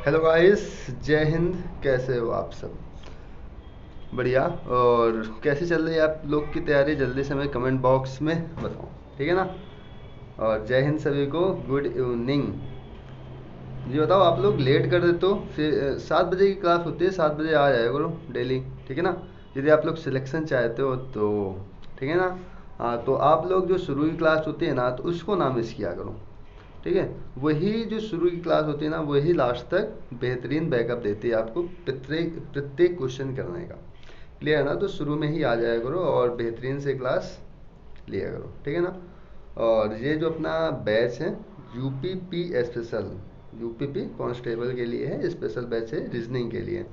Hello guys, जय हिंद। कैसे हो आप सब? बढ़िया। और कैसे चल रही है आप लोग की तैयारी? जल्दी से हमें कमेंट बॉक्स में बताओ, ठीक है ना। और जय हिंद सभी को, गुड इवनिंग। ये बताओ, आप लोग लेट कर देते हो फिर 7 बजे की क्लास होती है, 7 बजे आ जाया करो डेली, ठीक है ना। यदि आप लोग सिलेक्शन चाहते हो तो, ठीक है ना। हाँ, तो आप लोग जो शुरू की क्लास होती है ना, तो उसको ना मिस किया करो, ठीक है। वही जो शुरू की क्लास होती है ना, वही लास्ट तक बेहतरीन बैकअप देती है आपको प्रत्येक प्रत्येक क्वेश्चन करने का। क्लियर है ना? तो शुरू में ही आ जाया करो और बेहतरीन से क्लास लिया करो, ठीक है ना। और ये जो अपना बैच है, यूपीपी स्पेशल, यूपीपी कांस्टेबल के लिए है, स्पेशल बैच है रीजनिंग के लिए।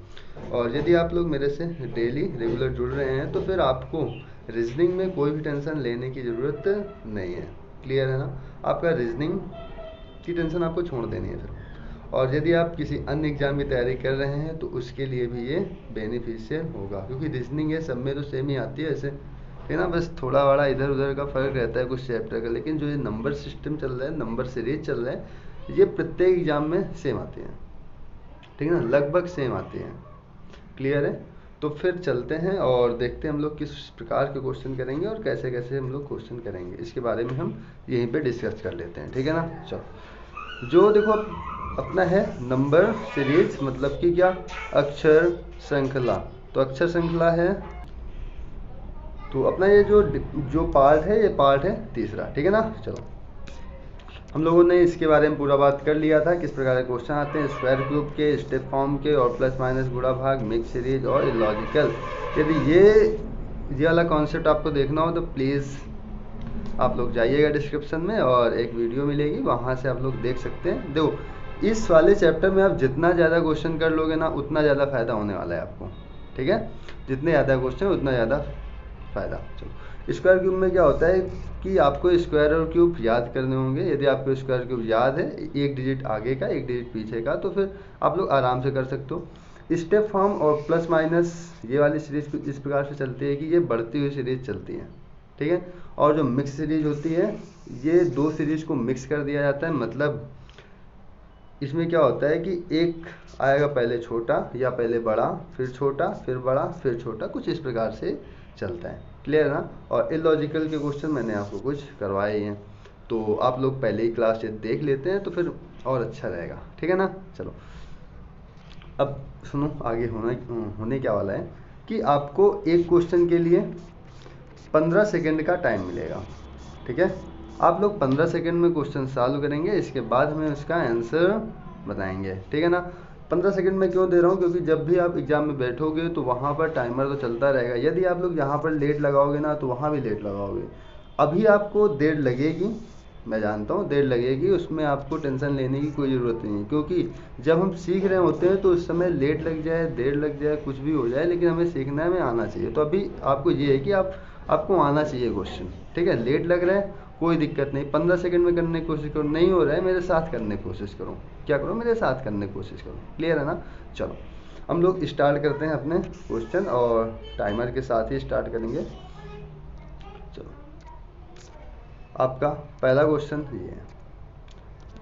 और यदि आप लोग मेरे से डेली रेगुलर जुड़ रहे हैं तो फिर आपको रीजनिंग में कोई भी टेंशन लेने की ज़रूरत नहीं है। क्लियर है ना? आपका रीजनिंग की टेंशन आपको छोड़ देनी है फिर। और यदि आप किसी अन्य एग्जाम की तैयारी कर रहे हैं तो उसके लिए भी ये बेनिफिशियल होगा, क्योंकि रीजनिंग है सब में तो सेम ही आती है ऐसे, ठीक है ना। बस थोड़ा बड़ा इधर उधर का फर्क रहता है कुछ चैप्टर का, लेकिन जो ये नंबर सिस्टम चल रहा है, नंबर सीरीज चल रहा है, ये प्रत्येक एग्जाम में सेम आती है, ठीक है ना, लगभग सेम आती है। क्लियर है? तो फिर चलते हैं और देखते हैं हम लोग किस प्रकार के क्वेश्चन करेंगे और कैसे कैसे हम लोग क्वेश्चन करेंगे, इसके बारे में हम यहीं पे डिस्कस कर लेते हैं, ठीक है ना। चलो, जो देखो अपना है नंबर सीरीज, मतलब कि क्या, अक्षर श्रृंखला। तो अक्षर श्रृंखला है, तो अपना ये जो जो पार्ट है, ये पार्ट है तीसरा, ठीक है ना। चलो, हम लोगों ने इसके बारे में पूरा बात कर लिया था, किस प्रकार के क्वेश्चन आते हैं, स्क्वायर क्यूब के, स्टेप फॉर्म के, और प्लस माइनस गुणा भाग, मिक्स सीरीज और लॉजिकल। यदि ये वाला कॉन्सेप्ट आपको देखना हो तो प्लीज़ आप लोग जाइएगा डिस्क्रिप्शन में, और एक वीडियो मिलेगी, वहाँ से आप लोग देख सकते हैं। देखो, इस वाले चैप्टर में आप जितना ज़्यादा क्वेश्चन कर लोगे ना, उतना ज़्यादा फ़ायदा होने वाला है आपको, ठीक है। जितने ज़्यादा क्वेश्चन उतना ज़्यादा फ़ायदा। चलो, स्क्वायर क्यूब में क्या होता है कि आपको स्क्वायर और क्यूब याद करने होंगे। यदि आपको स्क्वायर क्यूब याद है, एक डिजिट आगे का एक डिजिट पीछे का, तो फिर आप लोग आराम से कर सकते हो। स्टेप फॉर्म और प्लस माइनस, ये वाली सीरीज इस प्रकार से चलती है कि ये बढ़ती हुई सीरीज चलती है, ठीक है। और जो मिक्स सीरीज होती है, ये दो सीरीज को मिक्स कर दिया जाता है। मतलब इसमें क्या होता है कि एक आएगा पहले छोटा, या पहले बड़ा, फिर छोटा, फिर बड़ा, फिर छोटा, कुछ इस प्रकार से चलता है। क्लियर है ना? और इलॉजिकल के क्वेश्चन मैंने आपको कुछ करवाए हैं, तो आप लोग पहले ही क्लास देख लेते हैं तो फिर और अच्छा रहेगा, ठीक है ना। चलो, अब सुनो, आगे होने क्या वाला है कि आपको एक क्वेश्चन के लिए 15 सेकंड का टाइम मिलेगा, ठीक है। आप लोग 15 सेकंड में क्वेश्चन सॉल्व करेंगे, इसके बाद हमें उसका आंसर बताएंगे, ठीक है ना। 15 सेकंड में क्यों दे रहा हूँ, क्योंकि जब भी आप एग्जाम में बैठोगे तो वहाँ पर टाइमर तो चलता रहेगा। यदि आप लोग यहाँ पर लेट लगाओगे ना, तो वहाँ भी लेट लगाओगे। अभी आपको देर लगेगी, मैं जानता हूँ देर लगेगी, उसमें आपको टेंशन लेने की कोई ज़रूरत नहीं है, क्योंकि जब हम सीख रहे होते हैं तो उस समय लेट लग जाए, देर लग जाए, कुछ भी हो जाए, लेकिन हमें सीखना है, हमें आना चाहिए। तो अभी आपको ये है कि आपको आना चाहिए क्वेश्चन, ठीक है। लेट लग रहा है, कोई दिक्कत नहीं, 15 सेकंड में करने की कोशिश करो, नहीं हो रहा है मेरे साथ करने की कोशिश करो, क्या करो, मेरे साथ करने की कोशिश करो। क्लियर है ना? चलो, हम लोग स्टार्ट करते हैं अपने क्वेश्चन, और टाइमर के साथ ही स्टार्ट करेंगे। चलो, आपका पहला क्वेश्चन ये है,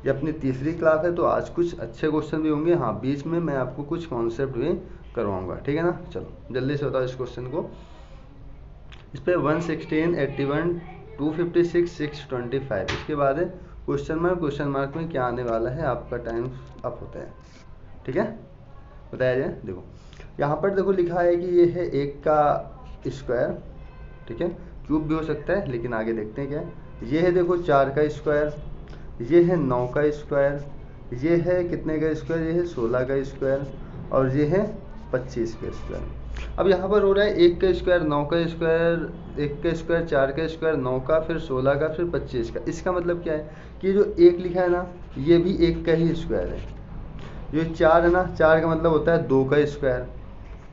ये अपनी तीसरी क्लास है तो आज कुछ अच्छे क्वेश्चन भी होंगे। हाँ, बीच में मैं आपको कुछ कॉन्सेप्ट भी करवाऊंगा, ठीक है ना। चलो, जल्दी से बताओ इस क्वेश्चन को। इस पर 116, 81, 256, 625, इसके बाद है क्वेश्चन मार्क। क्वेश्चन मार्क में क्या आने वाला है, आपका टाइम अप होता है, ठीक है। बताया जाए, देखो यहाँ पर देखो लिखा है कि ये है 1 का स्क्वायर, ठीक है। क्यूब भी हो सकता है, लेकिन आगे देखते हैं क्या है। ये है देखो 4 का स्क्वायर, ये है 9 का स्क्वायर, ये है कितने का स्क्वायर, ये है 16 का स्क्वायर, और ये है 25 का स्क्वायर। अब यहाँ पर हो रहा है 1 का स्क्वायर, 9 का स्क्वायर, 1 का स्क्वायर, 4 का स्क्वायर, 9 का, फिर 16 का, फिर 25 का। इसका मतलब क्या है कि जो 1 लिखा है ना, ये भी 1 का ही स्क्वायर है। ये 4 है ना, 4 का मतलब होता है 2 का स्क्वायर।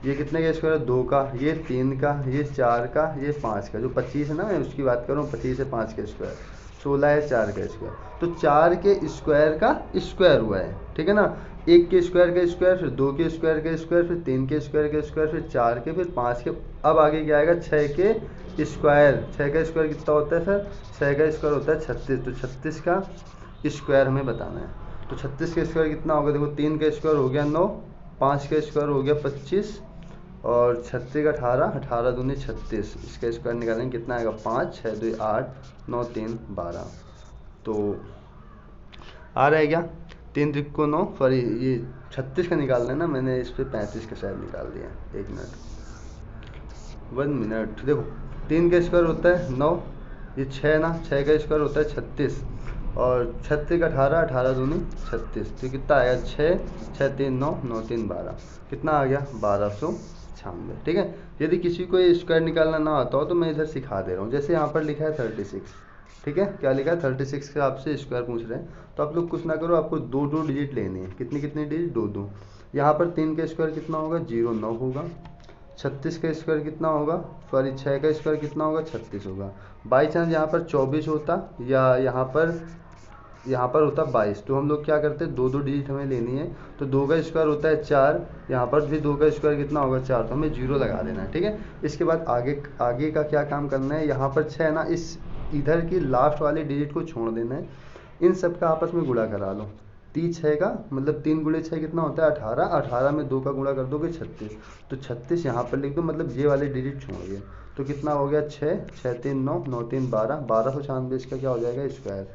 ये कितने का स्क्वायर है, 2 का, ये 3 का, ये 4 का, ये 5 का। जो 25 है ना, मैं उसकी बात कर रहा हूँ, 25 है 5 का स्क्वायर, 16 है 4 का स्क्वायर। तो 4 के स्क्वायर का स्क्वायर हुआ है, ठीक है ना। 1 के स्क्वायर का स्क्वायर, फिर 2 के स्क्वायर का स्क्वायर, फिर 3 के स्क्वायर का स्क्वायर, फिर 4 के, फिर 5 के। अब आगे क्या आएगा, 6 के स्क्वायर। 6 का स्क्वायर कितना होता है सर? 6 का स्क्वायर होता है 36, तो 36 का स्क्वायर हमें बताना है। तो 36 का स्क्वायर कितना होगा, देखो 3 का स्क्वायर हो गया 9, 5 का स्क्वायर हो गया 25 और 36 का 18, 18 दूनी 36, इसका स्क्वायर निकालेंगे कितना आएगा 5, 6 2 8, 9 3 12। तो आ रहा है क्या, 3 त्रिक को 9, सॉरी ये 36 का निकालना है ना, मैंने इस पर 35 का शायद निकाल दिया। 1 मिनट 1 मिनट। देखो 3 का स्क्वायर होता है 9, ये 6 ना, 6 का स्क्वायर होता है 36 और 36 का 18, 18 दूनी 36, तो कितना आया 6, 6 3 9, 9 3 12, कितना आ गया 1296। ठीक है, यदि किसी को ये स्क्वायर निकालना ना आता हो तो मैं इधर सिखा दे रहा हूँ। जैसे यहाँ पर लिखा है 36, ठीक है, क्या लिखा है 36 के आपसे स्क्वायर पूछ रहे हैं, तो आप लोग कुछ ना करो, आपको 2 डिजिट लेनी है। कितनी कितनी डिजिट, 2 यहाँ पर 3 का स्क्वायर कितना होगा 0 9 होगा, 36 का स्क्वायर कितना होगा, सॉरी 6 का स्क्वायर कितना होगा 36 होगा। बाई चांस यहाँ पर 24 होता या यहाँ पर होता 22, तो हम लोग क्या करते हैं 2 डिजिट हमें लेनी है, तो 2 का स्क्वायर होता है 4, यहाँ पर भी 2 का स्क्वायर कितना होगा 4, तो हमें 0 लगा देना है। ठीक है, इसके बाद आगे का क्या काम करना है, यहाँ पर 6 ना, इस इधर की लास्ट वाली डिजिट को छोड़ देना है, इन सब का आपस में गुणा करा लो। 6 का मतलब 3 गुणे 6 कितना होता है 18, 18 में 2 का गुणा कर दोगे 36, तो 36 यहाँ पर लिख दो, मतलब ये वाले डिजिट छोड़िए, तो कितना हो गया 6, 6 3 9, 9 3 12, 1296 इसका क्या हो जाएगा स्क्वायर।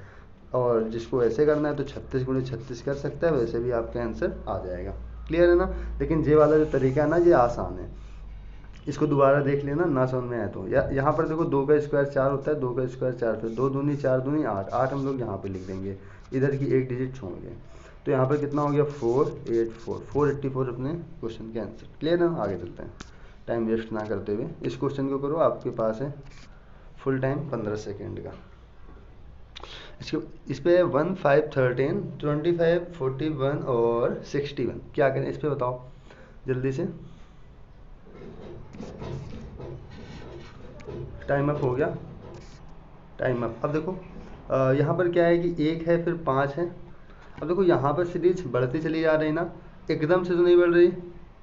और जिसको ऐसे करना है तो 36 गुणे 36 कर सकता है, वैसे भी आपका आंसर आ जाएगा। क्लियर है ना। लेकिन ये वाला जो तरीका है ना, ये आसान है, इसको दोबारा देख लेना ना समझ में आए तो। यहाँ पर देखो 2 का स्क्वायर 4 होता है, 2 का स्क्वायर 4, फिर 2 दूनी 4 दूनी 8, 8 हम लोग यहाँ पे लिख देंगे, इधर की एक डिजिट छोड़ दें, तो यहाँ पर कितना हो गया 484, 484 अपने क्वेश्चन के आंसर। क्लियर है ना, आगे चलते हैं टाइम वेस्ट ना करते हुए। इस क्वेश्चन को करो, आपके पास है फुल टाइम 15 सेकेंड का। इस पे 1 5 13 25 41 और 61, क्या करें इस पे बताओ जल्दी से। टाइम अप हो गया, टाइम अप। अब देखो यहाँ पर क्या है कि 1 है फिर 5 है। अब देखो यहाँ पर सीरीज बढ़ती चली जा रही ना, एकदम से तो नहीं बढ़ रही,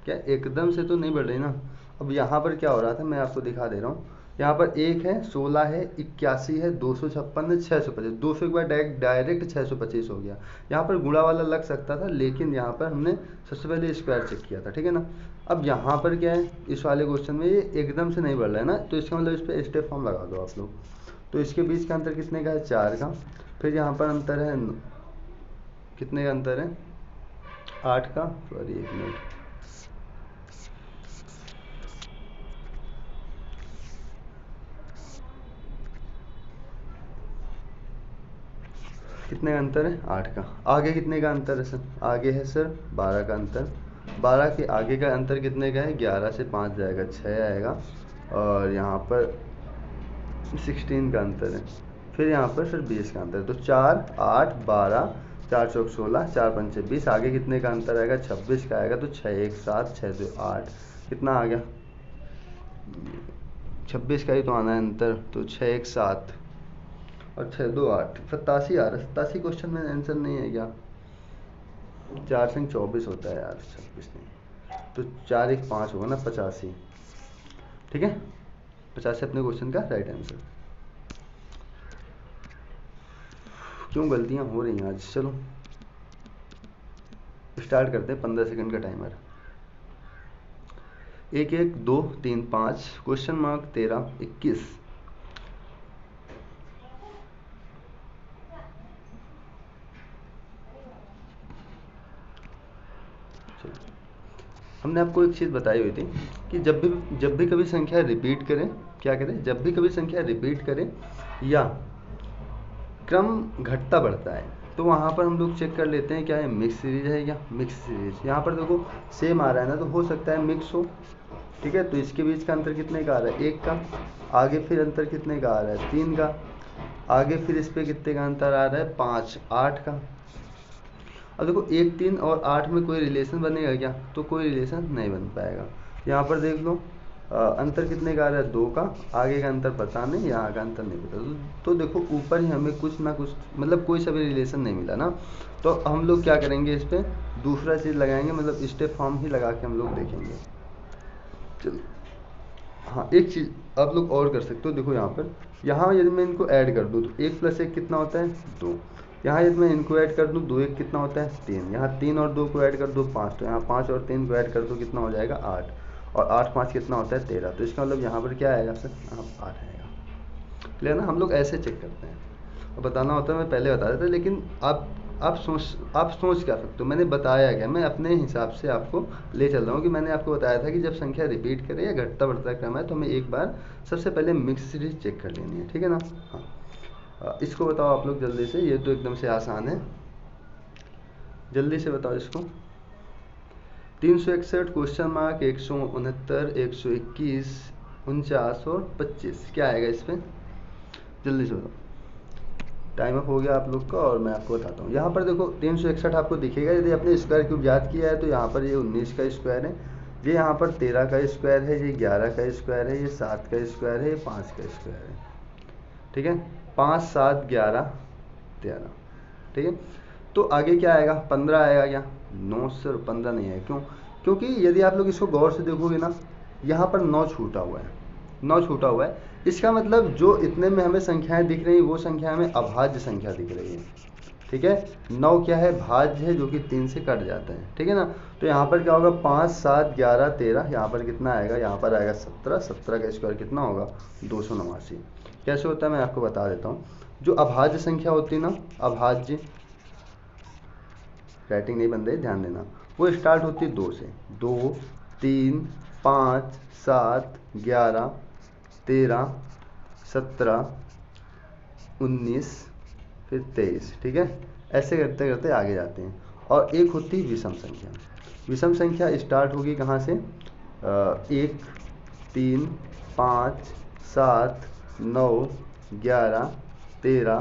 क्या एकदम से तो नहीं बढ़ रही ना। अब यहाँ पर क्या हो रहा था मैं आपको दिखा दे रहा हूँ, यहाँ पर 1 है 16 है 81 है 256 है 625, 200 के बाद डायरेक्ट 625 हो गया। यहाँ पर गुणा वाला लग सकता था, लेकिन यहाँ पर हमने सबसे पहले स्क्वायर चेक किया था, ठीक है ना। अब यहाँ पर क्या है, इस वाले क्वेश्चन में ये एकदम से नहीं बढ़ रहा है ना, तो इसका मतलब इस पर स्टेप फॉर्म लगा दो आप लोग। तो इसके बीच का अंतर कितने का है 4 का, फिर यहाँ पर अंतर है कितने का अंतर है 8 का, सॉरी 1 मिनट, कितने का अंतर है 8 का। आगे कितने का अंतर है सर, आगे है सर 12 का अंतर, 12 के आगे का अंतर कितने का है 11 से 5 जाएगा 6 आएगा, और यहाँ पर 16 का अंतर है, फिर यहाँ पर सर 20 का अंतर है। तो 4 8 12, 4 चौक 16, 4 पंचे 20, आगे कितने का अंतर आएगा 26 का आएगा, तो 6 1 7, 6 2 8, कितना आ गया 26 का ही तो आना है अंतर, तो 6 1 7 और 6 2 8, 87 आ रहा है। 87 क्वेश्चन में आंसर नहीं है क्या, 4 से 24 होता है यार, 26 नहीं, तो 4 1 5 होगा ना 85, ठीक है 85 अपने क्वेश्चन का राइट आंसर। क्यों गलतियां हो रही हैं आज, चलो स्टार्ट करते हैं। 15 सेकंड का टाइमर, 1 1 2 3 5 क्वेश्चन मार्क 13 21। हमने आपको एक चीज़ बताई हुई थी कि जब भी कभी संख्या रिपीट करें, क्या करें, जब भी कभी संख्या रिपीट करें या क्रम घटता बढ़ता है, तो वहाँ पर हम लोग चेक कर लेते हैं क्या है मिक्स सीरीज है या मिक्स सीरीज। यहाँ पर देखो सेम आ रहा है ना, तो हो सकता है मिक्स हो, ठीक है। तो इसके बीच का अंतर कितने का आ रहा है 1 का, आगे फिर अंतर कितने का आ रहा है 3 का, आगे फिर इस पर कितने का अंतर आ रहा है 5 8 का। अब देखो 1 3 और 8 में कोई रिलेशन बनेगा क्या, तो कोई रिलेशन नहीं बन पाएगा। यहाँ पर देख लो अंतर कितने का आ रहा है 2 का, आगे का अंतर पता नहीं, यहाँ का अंतर नहीं पता, तो देखो ऊपर ही हमें कुछ ना कुछ मतलब कोई सा भी रिलेशन नहीं मिला ना, तो हम लोग क्या करेंगे इस पर दूसरा चीज़ लगाएंगे, मतलब स्टेप फॉर्म ही लगा के हम लोग देखेंगे। चलो हाँ, एक चीज़ आप लोग और कर सकते हो, देखो यहाँ पर यहाँ यदि मैं इनको ऐड कर दूँ तो 1 + 1 कितना होता है 2, यहाँ यदि मैं इनको ऐड कर दूँ, 2 1 कितना होता है 3, यहाँ 3 और 2 को ऐड कर दो 5, तो यहाँ 5 और 3 को ऐड कर दो कितना हो जाएगा 8, और 8 5 कितना होता है 13। तो इसका मतलब यहाँ पर क्या आएगा सर, यहाँ 8 आएगा। क्लियर ना, हम लोग ऐसे चेक करते हैं। और बताना होता है मैं पहले बता देता, लेकिन आप सोच क्या सकते हो, मैंने बताया क्या, मैं अपने हिसाब से आपको ले चल रहा हूँ कि मैंने आपको बताया था कि जब संख्या रिपीट करे या घटता बढ़ता क्रम है तो हमें एक बार सबसे पहले मिक्स सीरीज चेक कर लेनी है, ठीक है ना। हाँ, इसको बताओ आप लोग जल्दी से, ये तो एकदम से आसान है, जल्दी से बताओ इसको। 361 क्वेश्चन मार्क 169 121 49 और 25 क्या आएगा इस पर, जल्दी से बताओ। टाइम अप हो गया आप लोग का और मैं आपको बताता हूँ। यहाँ पर देखो 361 आपको दिखेगा, यदि आपने स्क्वायर क्यूब याद किया है तो यहाँ पर ये 19 का स्क्वायर है, ये यहाँ पर 13 का स्क्वायर है, ये 11 का स्क्वायर है, ये 7 का स्क्वायर है, ये 5 का स्क्वायर है, ठीक है। 5 7 11 13, ठीक है। तो आगे क्या आएगा, 15 आएगा क्या, नो सर 15 नहीं है, क्यों, क्योंकि यदि आप लोग इसको गौर से देखोगे ना, यहाँ पर 9 छूटा हुआ है, 9 छूटा हुआ है। इसका मतलब जो इतने में हमें संख्याएं दिख रही हैं वो संख्या हमें अभाज्य संख्या दिख रही है, ठीक है। 9 क्या है, भाज्य है, जो कि 3 से कट जाता है, ठीक है ना। तो यहाँ पर क्या होगा, 5 7 11 13, यहाँ पर कितना आएगा, यहाँ पर आएगा 17, 17 का स्क्वायर कितना होगा 289। कैसे होता है मैं आपको बता देता हूँ। जो अभाज्य संख्या होती है ना, अभाज्य, राइटिंग नहीं बन रही ध्यान देना, वो स्टार्ट होती है 2 से, 2 3 5 7 11 13 17 19 फिर 23, ठीक है। ऐसे करते करते आगे जाते हैं। और एक होती है विषम संख्या, विषम संख्या स्टार्ट होगी कहाँ से, 1 3 5 7 9 11 13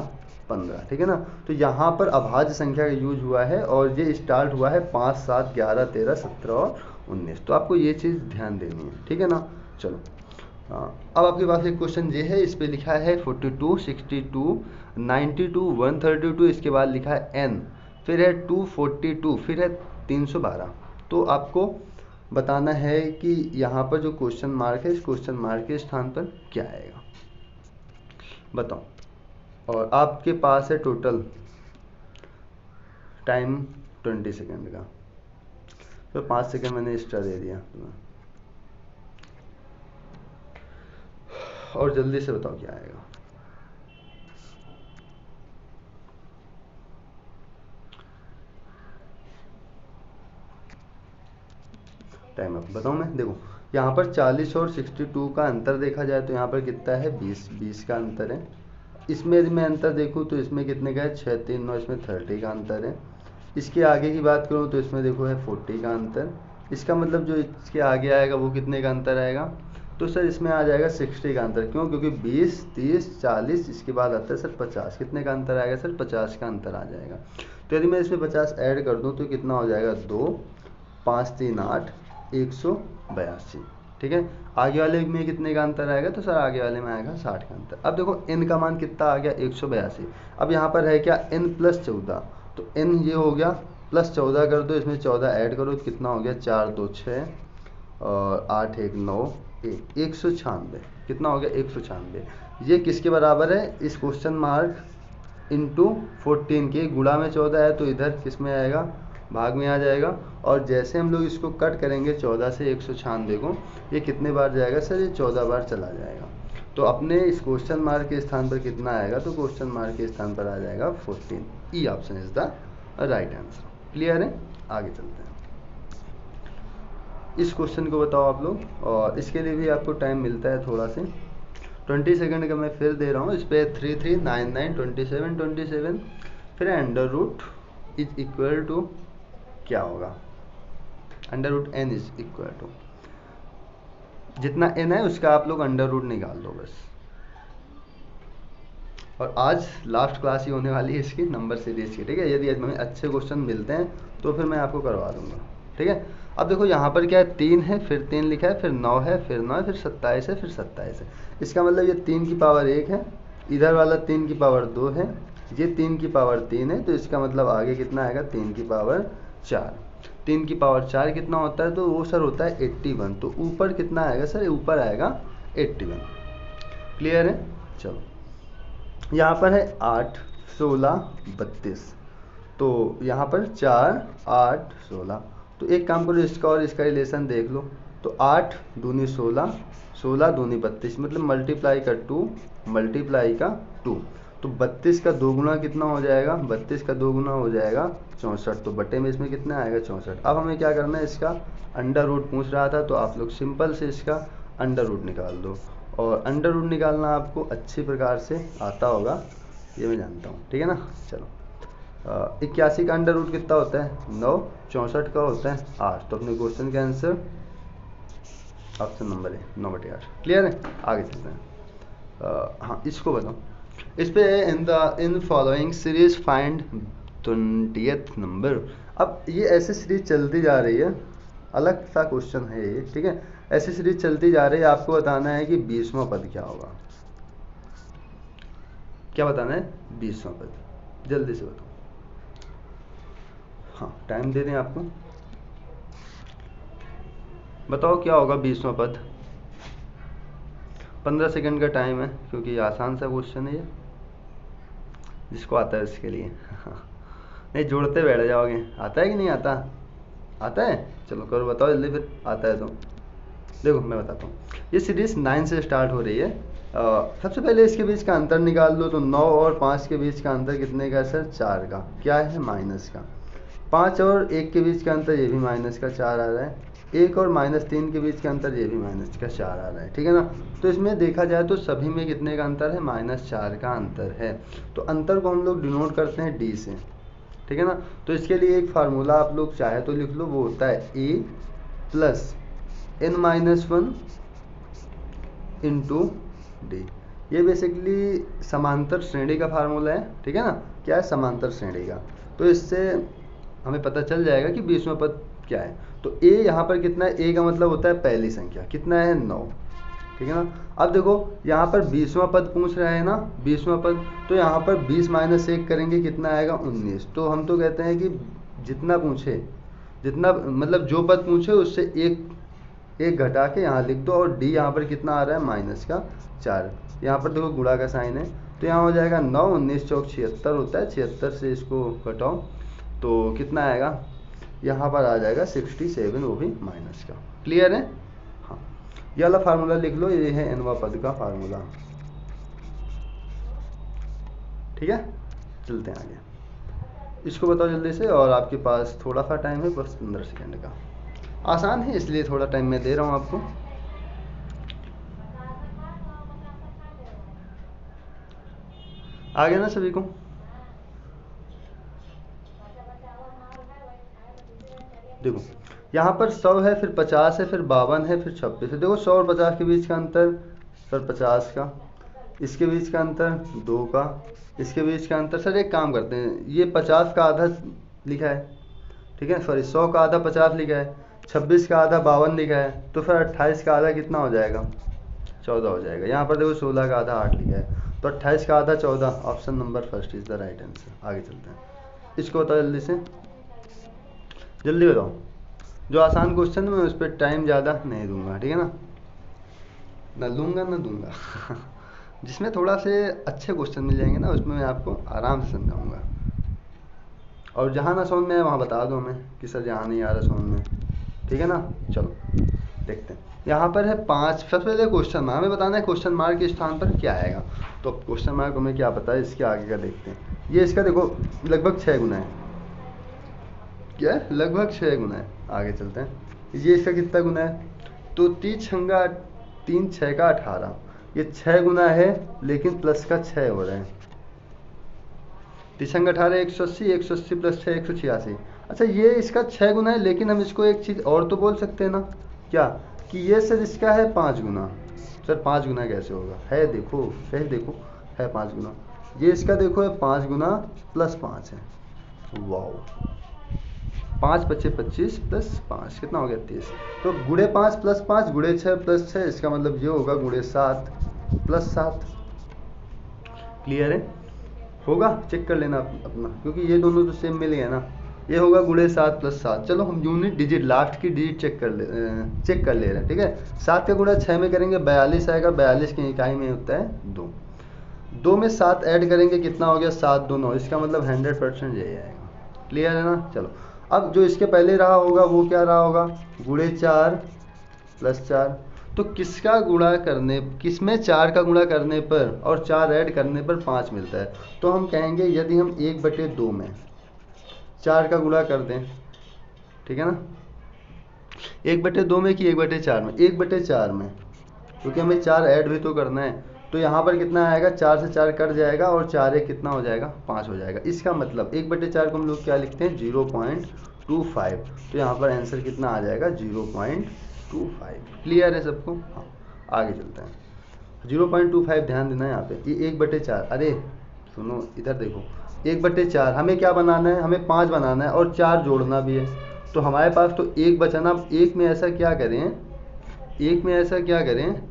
15, ठीक है ना। तो यहाँ पर अभाज्य संख्या का यूज हुआ है और ये स्टार्ट हुआ है 5 7 11 13 17 और 19। तो आपको ये चीज़ ध्यान देनी है, ठीक है ना। चलो अब आपके पास एक क्वेश्चन ये है, इस पे लिखा है 42 62 92 132, इसके बाद लिखा है n, फिर है 242, फिर है 312। तो आपको बताना है कि यहाँ पर जो क्वेश्चन मार्क है, इस क्वेश्चन मार्क के स्थान पर क्या आएगा, बताओ। और आपके पास है टोटल टाइम 20 सेकेंड का, तो 5 सेकेंड मैंने एक्स्ट्रा दे दिया तुम्हें, और जल्दी से बताओ क्या आएगा। टाइम अप, बताऊँ मैं, देखो यहाँ पर 40 और 62 का अंतर देखा जाए तो यहाँ पर कितना है 20 का अंतर है। इसमें यदि मैं अंतर देखूँ तो इसमें कितने का है 6 3 9, इसमें 30 का अंतर है। इसके आगे की बात करूँ तो इसमें देखो है 40 का अंतर। इसका मतलब जो इसके आगे आएगा वो कितने का अंतर आएगा, तो सर इसमें आ जाएगा 60 का अंतर। क्यों, क्योंकि 20 30 40, इसके बाद आता है सर 50, कितने का अंतर आएगा सर 50 का अंतर आ जाएगा। तो यदि मैं इसमें 50 ऐड कर दूँ तो कितना हो जाएगा 2 5 3 8 182, ठीक है। आगे वाले में कितने का अंतर आएगा, तो सर आगे वाले में आएगा 60 का अंतर। अब देखो n का मान कितना आ गया 182। अब यहाँ पर है क्या n + 14, तो n ये हो गया प्लस 14 कर दो, इसमें 14 ऐड करो तो कितना हो गया 4 2 6 और 8 1 9 196, कितना हो गया 196। ये किसके बराबर है, इस क्वेश्चन मार्क इंटू 14 के, गुणा में 14 है तो इधर किस में आएगा, भाग में आ जाएगा। और जैसे हम लोग इसको कट करेंगे 14 से 196 को, ये कितने बार जाएगा सर, ये 14 बार चला जाएगा। तो अपने इस क्वेश्चन मार्क के स्थान पर कितना आएगा, तो क्वेश्चन मार्क के स्थान पर आ जाएगा 14। E option is the right answer. Clear है, आगे चलते हैं। इस क्वेश्चन को बताओ आप लोग, और इसके लिए भी आपको टाइम मिलता है थोड़ा से, 20 सेकंड का मैं फिर दे रहा हूँ। इस पर 3 3 9 9 27 27, फिर under root is equal to क्या होगा, under root N is equal to, जितना एन है उसका आप लोग अंडर रूट निकाल दो बस। और आज लास्ट क्लास ही होने वाली है इसकी नंबर सीरीज की, ठीक है। यदि हमें अच्छे क्वेश्चन मिलते हैं तो फिर मैं आपको करवा दूंगा, ठीक है। अब देखो यहाँ पर क्या है, 3 है, फिर 3 लिखा है, फिर 9 है, फिर 9 है, फिर 27 है, फिर 27 है। इसका मतलब ये 3 की पावर 1 है, इधर वाला 3 की पावर 2 है, ये 3 की पावर 3 है, तो इसका मतलब आगे कितना आएगा 3 की पावर 4। 3 की पावर 4 कितना होता है, तो वो सर होता है 81। तो ऊपर कितना आएगा सर, ऊपर आएगा 81। क्लियर है, चलो यहाँ पर है 8, 16 32। तो यहाँ पर 4 8 16। तो एक काम करो, इसका और इसका रिलेशन देख लो। तो 8 दूनी 16, 16 दूनी 32, मतलब मल्टीप्लाई का 2 मल्टीप्लाई का 2। तो 32 का 2 गुना कितना हो जाएगा? 32 का 2 गुना हो जाएगा 64। तो बटे में इसमें कितना आएगा? 64। अब हमें क्या करना है, इसका अंडर रूट पूछ रहा था, तो आप लोग सिंपल से इसका अंडर रूट निकाल दो। और अंडर रूट निकालना आपको अच्छी प्रकार से आता होगा, ये मैं जानता हूँ, ठीक है ना। चलो 81 का अंडर रूट कितना होता है? 9। 64 का होता है 8। तो अपने क्वेश्चन का आंसर ऑप्शन नंबर है 9/8। क्लियर है? आगे चलते हैं। हाँ, इसको बताओ। इस पे in following series find 20th number. अब ये ऐसे सीरीज चलती जा रही है, अलग सा क्वेश्चन है ये, ठीक है। ऐसी सीरीज चलती जा रही है, आपको बताना है कि 20वां पद क्या होगा। क्या बताना है? 20वां पद, जल्दी से बताओ। हाँ, टाइम दे दें आपको, बताओ क्या होगा 20वां पद। 15 सेकंड का टाइम है, क्योंकि आसान सा क्वेश्चन है ये, जिसको आता है उसके लिए। नहीं, जोड़ते बैठ जाओगे। आता है कि नहीं आता? आता है? चलो करो, बताओ जल्दी फिर, आता है तो। देखो मैं बताता हूँ, ये सीरीज 9 से स्टार्ट हो रही है। सबसे पहले इसके बीच का अंतर निकाल लो। तो 9 और 5 के बीच का अंतर कितने का सर? 4 का। क्या है? माइनस का। 5 और 1 के बीच का अंतर, ये भी माइनस का 4 आ रहा है। 1 और -3 के बीच का अंतर, ये भी माइनस का 4 आ रहा है, ठीक है ना। तो इसमें देखा जाए तो सभी में कितने का अंतर है? -4 का अंतर है। तो अंतर को हम लोग डिनोट करते हैं डी से, ठीक है ना। तो इसके लिए एक फार्मूला आप लोग चाहे तो लिख लो, वो होता है a plus n-1 into D. ये बेसिकली समांतर श्रेणी का फार्मूला है, ठीक है ना। क्या है? समांतर श्रेणी का। तो इससे हमें पता चल जाएगा कि 20वां पद क्या है। तो a यहाँ पर कितना है? a का मतलब होता है पहली संख्या, कितना है? 9, ठीक है ना। अब देखो यहाँ पर 20वां पद पूछ रहा है ना, 20वां पद। तो यहाँ पर 20 - 1 करेंगे, कितना आएगा? 19। तो हम तो कहते हैं कि जितना पूछे, जितना मतलब जो पद पूछे उससे एक घटा के यहाँ लिख दो। और डी यहाँ पर कितना आ रहा है? -4। यहाँ पर देखो गुणा का साइन है, तो यहाँ हो जाएगा 9, 19 चौक 76 होता है। 76 से इसको घटाओ तो कितना आएगा? यहाँ पर आ जाएगा 67, वो भी माइनस का। क्लियर है? हाँ, ये वाला फार्मूला लिख लो, ये है nवां पद का फार्मूला, ठीक है। चलते हैं आगे, इसको बताओ जल्दी से। और आपके पास थोड़ा सा टाइम है, बस 15 सेकंड का। आसान है इसलिए थोड़ा टाइम मैं दे रहा हूँ आपको। आ गया ना सभी को? देखो यहाँ पर 100 है, फिर 50 है, फिर 52 है, फिर 26 है। देखो 100 और 50 के बीच का अंतर सर 50 का, इसके बीच का अंतर 2 का, इसके बीच का अंतर सर, एक काम करते हैं, ये 50 का आधा लिखा है, ठीक है, सॉरी 100 का आधा 50 लिखा है, 26 का आधा 52 लिखा है, तो फिर 28 का आधा कितना हो जाएगा? 14 हो जाएगा। यहाँ पर देखो 16 का आधा 8 लिखा है, तो 28 का आधा 14। Option number first is the right answer. आगे चलते हैं, इसको बताओ जल्दी से, जल्दी बताओ। जो आसान क्वेश्चन है मैं उस पर टाइम ज़्यादा नहीं दूंगा, ठीक है ना, ना लूँगा ना दूंगा। जिसमें थोड़ा से अच्छे क्वेश्चन मिल जाएंगे ना, उसमें मैं आपको आराम से समझाऊंगा। और जहाँ ना समझ में आए वहाँ बता दो हमें कि सर यहाँ नहीं आ रहा समझ में, ठीक है ना। चलो देखते हैं, यहाँ पर है 5। सबसे पहले क्वेश्चन मार्क, हमें बताना है क्वेश्चन मार्क के स्थान पर क्या आएगा। तो क्वेश्चन मार्क हमें क्या पता है, इसके आगे का देखते हैं। ये इसका देखो लगभग 6 गुना है, क्या है? लगभग 6 गुना है। आगे चलते हैं, ये इसका कितना गुना है? तो 3 6 का 18, ये 6 गुना है, लेकिन प्लस का 6 हो रहा है। 3 18 180, 180 प्लस 6 186। अच्छा ये इसका 6 गुना है, लेकिन हम इसको एक चीज़ और तो बोल सकते हैं ना, क्या कि ये सर इसका है 5 गुना। सर 5 गुना कैसे होगा? है देखो, है देखो, है 5 गुना। ये इसका देखो है 5 गुना प्लस 5 है। वाओ, 5 बचे 25 प्लस 5 कितना हो गया? 30। तो गुणे 5 प्लस 5 गुणे 6 प्लस 6, इसका मतलब ये होगा गुणे 7 प्लस 7। क्लियर है? होगा, चेक कर लेना अपना, क्योंकि ये दोनों तो सेम मिल गए ना। ये होगा गुणे 7 प्लस 7। चलो हम यूनिट डिजिट, लास्ट की डिजिट चेक कर ले रहे हैं, ठीक है। 7 का गुणा 6 में करेंगे 42 आएगा, 42 की इकाई में होता है 2। 2 में 7 ऐड करेंगे कितना हो गया, 7 2 9, इसका मतलब 100% यही आएगा। क्लियर है ना। चलो अब जो इसके पहले रहा होगा वो क्या रहा होगा, गुणे 4 प्लस 4। तो किसका गुणा करने, किसमें 4 का गुणा करने पर और 4 ऐड करने पर 5 मिलता है। तो हम कहेंगे यदि हम 1/2 में 4 का गुणा कर दें, ठीक है ना, 1/2 में कि 1/4 में, 1/4 में, क्योंकि हमें 4 ऐड भी तो करना है। तो यहाँ पर कितना आएगा, 4 से 4 कट जाएगा और 4 एक कितना हो जाएगा, 5 हो जाएगा। इसका मतलब 1/4 को हम लोग क्या लिखते हैं, 0.25। तो यहाँ पर आंसर कितना आ जाएगा, 0.25। क्लियर है सबको। हाँ आगे चलते हैं। 0.25 ध्यान देना है यहाँ पे, ये 1/4, अरे सुनो इधर देखो, 1/4 हमें क्या बनाना है, हमें 5 बनाना है और 4 जोड़ना भी है। तो हमारे पास तो 1 बचना, एक में ऐसा क्या करें, एक में ऐसा क्या करें,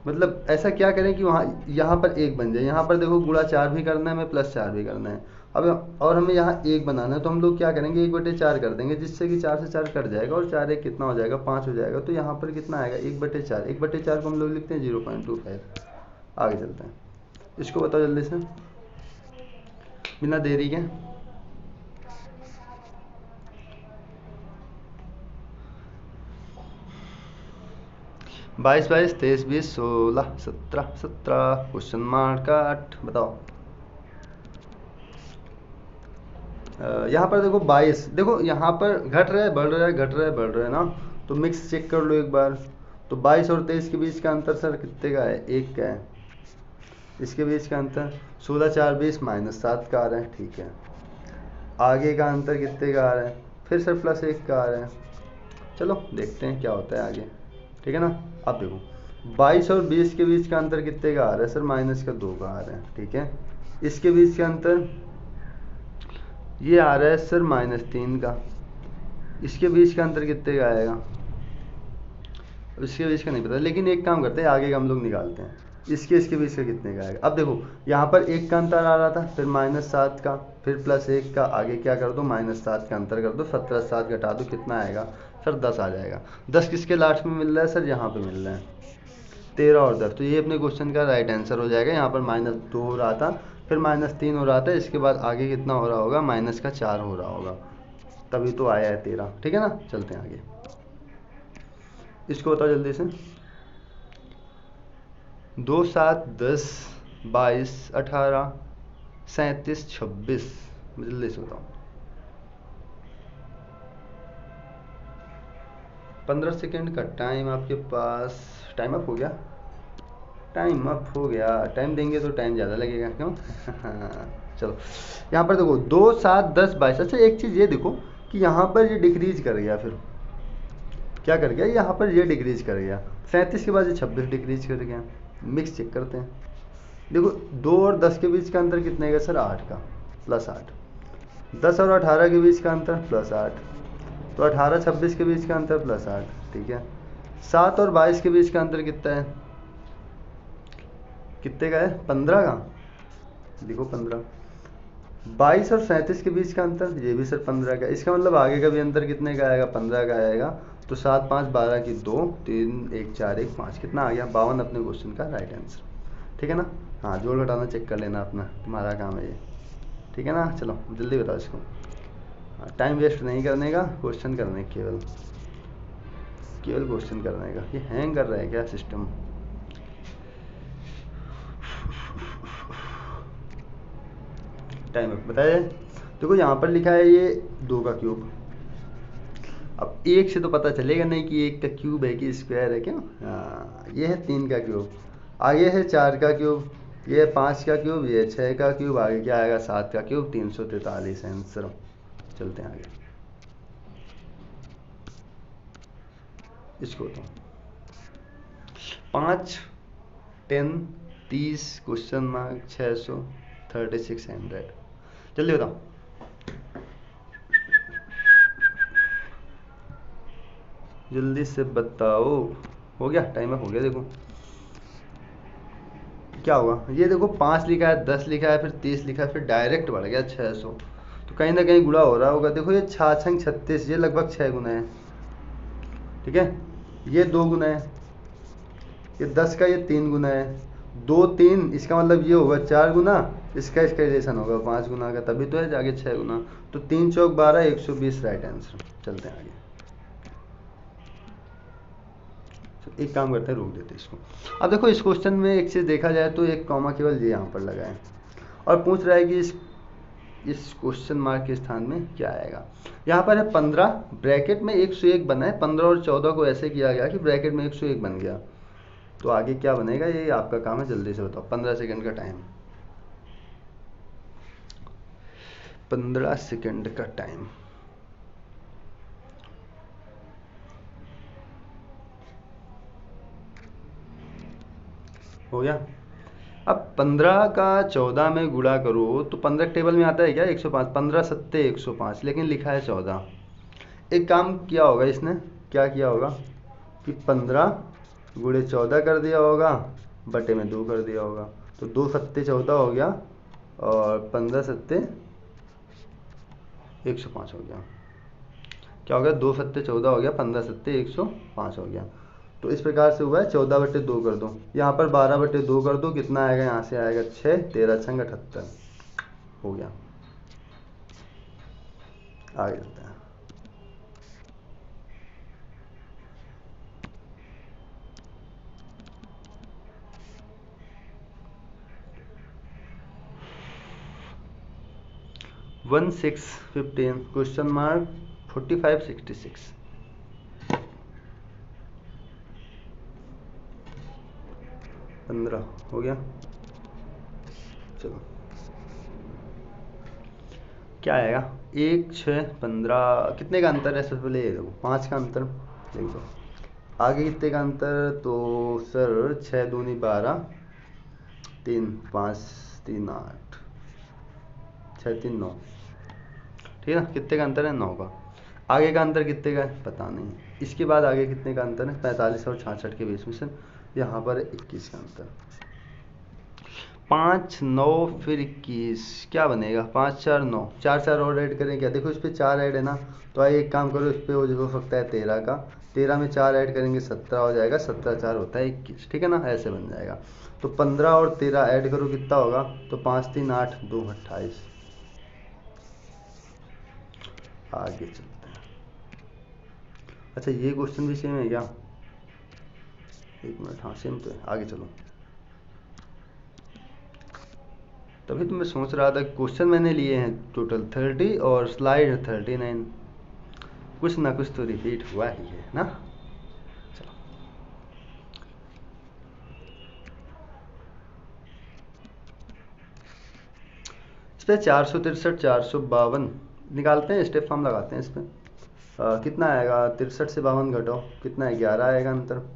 मतलब ऐसा क्या करें कि वहाँ यहाँ पर 1 बन जाए। यहाँ पर देखो गुणा 4 भी करना है हमें, प्लस 4 भी करना है। अब और हमें यहाँ 1 बनाना है, तो हम लोग क्या करेंगे, 1/4 कर देंगे, जिससे कि 4 से 4 कट जाएगा और 4 एक कितना हो जाएगा, 5 हो जाएगा। तो यहाँ पर कितना आएगा, 1/4। 1/4 को हम लोग लिखते हैं 0.25। आगे चलते हैं, इसको बताओ जल्दी से बिना देरी के। 22 22 23 20 16 17 17 क्वेश्चन मार्क का 8 बताओ। यहाँ पर देखो 22, देखो यहाँ पर घट रहा है बढ़ रहा है, घट रहा है बढ़ रहा है ना, तो मिक्स चेक कर लो एक बार। तो 22 और 23 के बीच का अंतर सर कितने का है, 1 का है। इसके बीच का अंतर 16 4 20 -7 का आ रहा है, ठीक है। आगे का अंतर कितने का आ रहा है, फिर सर +1 का आ रहा है। चलो देखते हैं क्या होता है आगे, ठीक है ना। अब देखो 22 और 20 के बीच का अंतर कितने का आ रहा है सर, -2 का आ रहा है, ठीक है। इसके बीच का अंतर ये आ रहा है सर -3 का। इसके बीच का अंतर कितने का आएगा, इसके बीच का नहीं पता, लेकिन एक काम करते हैं आगे का हम लोग निकालते हैं। इसके बीच का कितने का आएगा। अब देखो यहाँ पर 1 का अंतर आ रहा था, फिर -7 का, फिर +1 का, आगे क्या कर दो, -7 का अंतर कर दो, 17 7 घटा दो, कितना आएगा सर 10 आ जाएगा। 10 किसके लास्ट में मिल रहा है सर, यहाँ पे मिल रहा है 13 और 10। तो ये अपने क्वेश्चन का राइट आंसर हो जाएगा। यहाँ पर -2 हो रहा था, फिर -3 हो रहा था, इसके बाद आगे कितना हो रहा होगा, -4 हो रहा होगा, तभी तो आया है 13, ठीक है ना। चलते हैं आगे, इसको बताओ जल्दी से। 2 7 10 22 18 37 26, जल्दी से बताओ। 15 सेकेंड का टाइम आपके पास, टाइम अप हो गया, टाइम अप हो गया। टाइम देंगे तो टाइम ज़्यादा लगेगा, क्यों चलो यहाँ पर देखो 2 7 10 22। अच्छा एक चीज़ ये देखो कि यहाँ पर ये डिक्रीज कर गया, फिर क्या कर गया, यहाँ पर ये डिक्रीज कर गया, 37 के बाद ये 26 डिक्रीज कर गया। मिक्स चेक करते हैं। देखो 2 और 10 के बीच का अंतर कितने का सर, 8 का, +8। 10 और 18 के बीच का अंतर +8, तो 18 26 के बीच का अंतर +8, ठीक है। 7 और 22 के बीच का अंतर कितना है, कितने का है, 15 का, देखो 15। 22 और 37 के बीच का अंतर, ये भी सर 15 का। इसका मतलब आगे का भी अंतर कितने का आएगा, 15 का आएगा। तो 7 5 12 की 2 3 1 4 1 5, कितना आ गया, 52 अपने क्वेश्चन का राइट आंसर, ठीक है ना। हाँ जोड़ घटाना चेक कर लेना अपना, तुम्हारा काम है ये, ठीक है ना। चलो जल्दी बताओ इसको। हाँ टाइम वेस्ट नहीं करने का, क्वेश्चन करने केवल केवल क्वेश्चन करने का। ये हैंग कर रहा है क्या सिस्टम। टाइम बताया जाए। देखो यहाँ पर लिखा है ये 2 का क्यूब। अब 1 से तो पता चलेगा नहीं कि 1 का क्यूब है कि स्क्वायर है, क्यों। हाँ ये है 3 का क्यूब, आगे है 4 का क्यूब, ये है 5 का क्यूब, ये है 6 का क्यूब, आगे क्या आएगा 7 का क्यूब, 343 आंसर। चलते हैं आगे, इसको तो 5 10 30 क्वेश्चन मार्क 636 जल्दी बताओ। जल्दी से बताओ, हो गया, टाइम अप हो गया। देखो क्या होगा, ये देखो 5 लिखा है, 10 लिखा है, फिर 30 लिखा है, फिर डायरेक्ट बढ़ गया 600। तो कहीं ना कहीं गुणा हो रहा होगा। देखो ये 6 36, ये लगभग 6 गुना है, ठीक है। ये 2 गुना है, ये 10 का ये 3 गुना है, दो तीन, इसका मतलब ये होगा 4 गुना, इसका इसका रिलेशन होगा 5 गुना का, तभी तो है जाके 6 गुना। तो 3 चौक 12, 120 राइट आंसर। चलते हैं आगे। एक काम करते हैं, रोक देते हैं इसको। अब देखो इस क्वेश्चन में एक चीज़ देखा जाए तो एक कॉमा केवल ये यहाँ पर लगा है, और पूछ रहा है कि इस क्वेश्चन मार्क के स्थान में क्या आएगा। यहाँ पर है 15, ब्रैकेट में 101 बना है, 15 और 14 को ऐसे किया गया कि ब्रैकेट में 101 बन गया। तो आगे क्या बनेगा, ये आपका काम है, जल्दी से बताओ। 15 सेकंड का टाइम, 15 सेकंड का टाइम। हो गया। अब 15 का 14 में गुणा करो तो 15 टेबल में आता है क्या, 105, 15 सत्ते 105, लेकिन लिखा है 14। एक काम किया होगा इसने, क्या किया होगा कि 15 गुणे 14 कर दिया होगा, बटे में 2 कर दिया होगा। तो 2 सत्ते 14 हो गया, और 15 सत्ते 105 हो गया। क्या हो गया, 2 सत्ते 14 हो गया, 15 सत्ते 105 हो गया। तो इस प्रकार से हुआ है। 14 बटे 2 कर दो, यहाँ पर 12 बटे 2 कर दो, कितना आएगा, यहाँ से आएगा 6, 13 छंग 78 हो गया। आगे चलते हैं। One 6 15 question mark 45 66। पंद्रह हो गया। चलो क्या आएगा, 1 6 15, कितने का अंतर है, सबसे पहले ये देखो, 5 का अंतर लिख दो। आगे कितने का अंतर, तो सर 6 दूनी 12, 3 5 3 8, 6 3 9, ठीक है ना। कितने का अंतर है, 9 का। आगे का अंतर कितने का है, पता नहीं। इसके बाद आगे कितने का अंतर है, 45 और 66 के बीच में से यहाँ पर 21 का अंतर। 5 9 फिर 21, क्या बनेगा, 5 4 9, 4 4 और ऐड करें क्या, देखो इस पर 4 ऐड है ना, तो आइए एक काम करो, इस पर हो सकता है 13 का, 13 में 4 ऐड करेंगे 17 हो जाएगा, 17 4 होता है 21, ठीक है ना, ऐसे बन जाएगा। तो 15 और 13 ऐड करो, कितना होगा, तो 5 3 8 2 28। आगे चलते हैं। अच्छा ये क्वेश्चन भी सेम है क्या, एक मिनट, हाँ सेम तो है। आगे चलो, तभी तो मैं सोच रहा था, क्वेश्चन मैंने लिए हैं टोटल 30 और स्लाइड 39, कुछ ना कुछ तो रिपीट हुआ ही है ना। चलो इस पर 463 452 निकालते हैं, स्टेप फॉर्म लगाते हैं इस पर। कितना आएगा, 63 से 52 घटाओ, कितना है, 11 आएगा अंतर।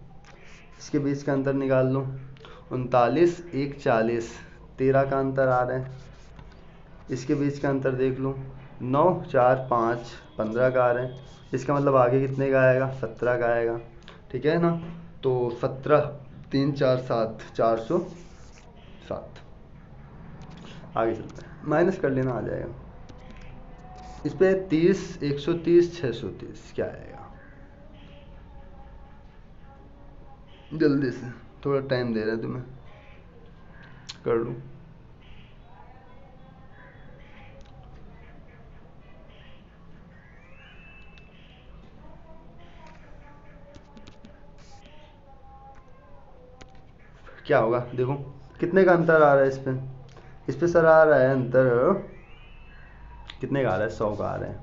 इसके बीच का अंतर निकाल लो, 39 1 40, 13 का अंतर आ रहा है। इसके बीच का अंतर देख लो, 9 4 5 15 का आ रहा है। इसका मतलब आगे कितने का आएगा, 17 का आएगा, ठीक है ना। तो 17 3 4 7 407। आगे चलते हैं, माइनस कर लेना, आ जाएगा। इस पे 30 130 630 क्या आएगा, जल्दी से, थोड़ा टाइम दे रहा है तुम्हें, कर लूँ। क्या होगा, देखो कितने का अंतर आ रहा है इस पे सर आ रहा है अंतर, कितने का आ रहा है, 100 का आ रहा है।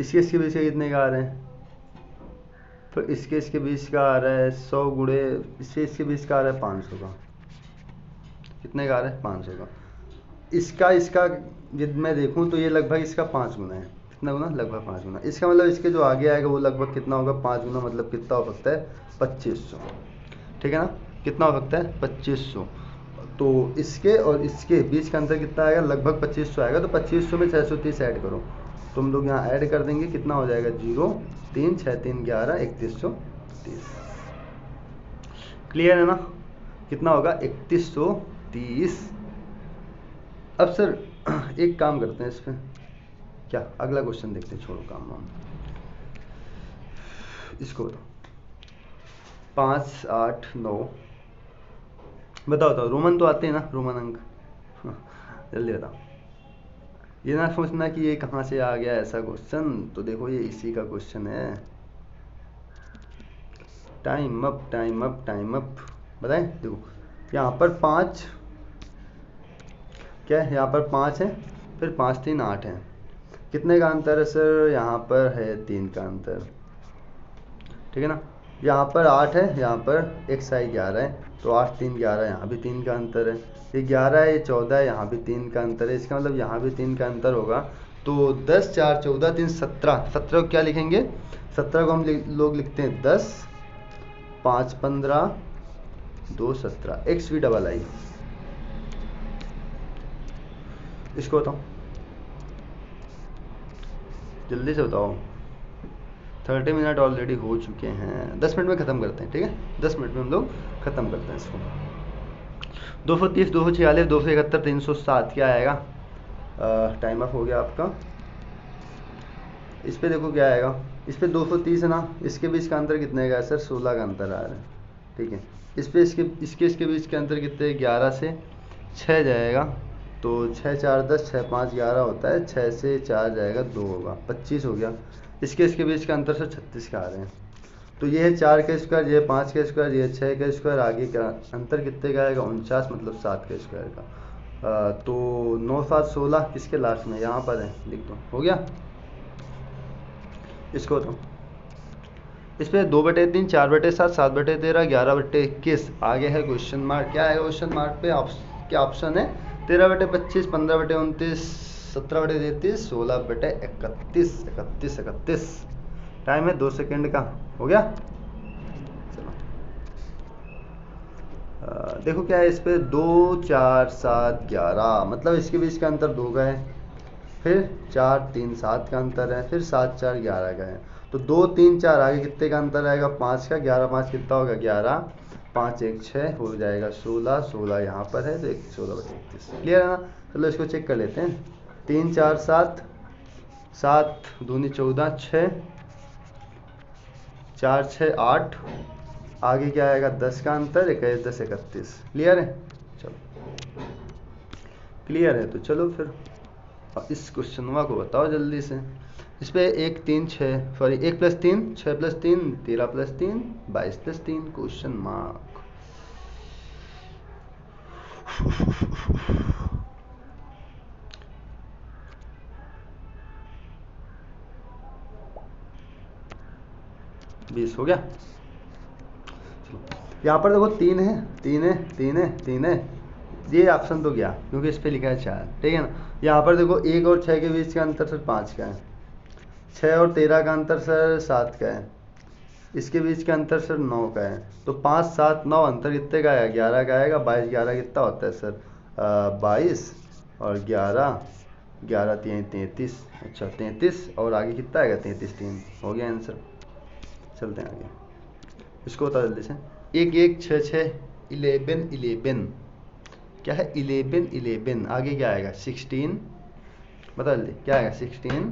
इसके बीच का कितने का आ रहा है, तो इसके बीच का आ रहा है 100 गुणे, इसके बीच का आ रहा है 500 का। कितने का आ रहा है, 500 का। इसका यदि मैं देखूं तो ये लगभग इसका 5 गुना है। कितना गुना, लगभग 5 गुना। इसका मतलब इसके जो आगे आएगा वो लगभग कितना होगा, 5 गुना, मतलब कितना हो सकता है, 2500, ठीक है ना। कितना हो सकता है, 2500। तो इसके और इसके बीच का अंतर कितना आएगा, लगभग 2500 आएगा। तो 2500 में 630 ऐड करो, तुम लोग यहाँ ऐड कर देंगे, कितना हो जाएगा, 0 3 6 3 11 3130। क्लियर है ना, कितना होगा, 3130। अब सर एक काम करते हैं इस पर, क्या अगला क्वेश्चन देखते हैं, छोड़ो काम वाम, इसको बताओ। 5 8 9 बताओ बताओ, रोमन तो आते हैं ना, रोमन अंक। जल्दी बताओ। ये ना सोचना कि ये कहाँ से आ गया ऐसा क्वेश्चन, तो देखो ये इसी का क्वेश्चन है। Time up time up time up. बताएं, देखो यहाँ पर 5, क्या है, यहाँ पर 5 है, फिर 5 3 8 है। कितने का अंतर है सर? यहाँ पर है 3 का अंतर, ठीक है ना। यहाँ पर 8 है, यहाँ पर एक साइड 11 है, तो 8 3 11, यहाँ भी 3 का अंतर है। ये 11 है, ये 14 है, यहाँ भी 3 का अंतर है, इसका मतलब यहाँ भी 3 का अंतर होगा। तो 10 4 14 3 17, 17 को क्या लिखेंगे? 17 को हम लोग लिखते हैं 10 5 15 2 17, एक्स वी डबल आई। इसको बताओ, जल्दी से बताओ। 30 मिनट ऑलरेडी हो चुके हैं, 10 मिनट में ख़त्म करते हैं, ठीक है। 10 मिनट में हम लोग ख़त्म करते हैं इसको। 230 246 271 307 क्या आएगा? टाइम अप हो गया आपका। इस पे देखो क्या आएगा, इस पे 230 है ना, इसके बीच का अंतर कितने का है सर? 16 का अंतर आ रहा है, ठीक है। इस पे इसके बीच के अंतर कितने? 11 से 6 जाएगा, तो 6 4 10, 6 5 11 होता है, 6 से 4 जाएगा 2 होगा, 25 हो गया। इसके बीच का अंतर सर 36 का आ रहे हैं। तो ये है 4 का स्क्वायर, ये 5 का स्क्वायर, ये 6 का स्क्वायर, आगे का अंतर कितने का आएगा? 49, मतलब 7 का स्क्वायर का। तो 9 7 16 किसके लास्ट में? यहाँ पर है, लिख दो, हो गया। इसको तो इस पे 2/3 4/7 7/13 11/21 आगे है क्वेश्चन मार्क। क्या है क्वेश्चन मार्क पे? क्या ऑप्शन है? 13/25 15/29 17/33 16/31 31 टाइम है 2 सेकेंड का, हो गया। चलो देखो क्या है इस पे, 2 4 7 11, मतलब इसके बीच का अंतर 2 का है, फिर 4 3 7 का अंतर है, फिर 7 4 11 का है। तो 2 3 4 आगे कितने का अंतर आएगा? 5 का। 11 5 कितना होगा? 11 5 1 6 हो जाएगा 16, 16 यहाँ पर है, तो 16/31 क्लियर है ना। चलो इसको चेक कर लेते हैं। 3 4 7 7 दूनी 14 6 4 6 8, आगे क्या आएगा? 10 का अंतर, 21 10 31 क्लियर है। चलो क्लियर है, तो चलो फिर इस क्वेश्चन को बताओ जल्दी से। इस पे 1 3 6 सॉरी 1 + 3 6 + 3 13 + 3 22 + 3 क्वेश्चन मार्क। बीस हो गया। चलो यहाँ पर देखो 3 है 3 है 3 है 3 है, ये ऑप्शन तो गया क्योंकि इस पे लिखा है 4, ठीक है ना। यहाँ पर देखो 1 और 6 के बीच का अंतर सर 5 का है, 6 और 13 का अंतर सर 7 का है, इसके बीच का अंतर सर 9 का है। तो 5 7 9 अंतर कितने का आएगा? 11 का आएगा। 22 11 कितना होता है सर? 22 और 11 11 3 33, अच्छा 33, और आगे कितना आएगा? 33 3, हो गया आंसर। चलते हैं आगे, इसको बता जल्दी से। 1 1 6 6 11 11 क्या है? 11 11 आगे क्या आएगा? 16, बता जल्दी क्या आएगा? 16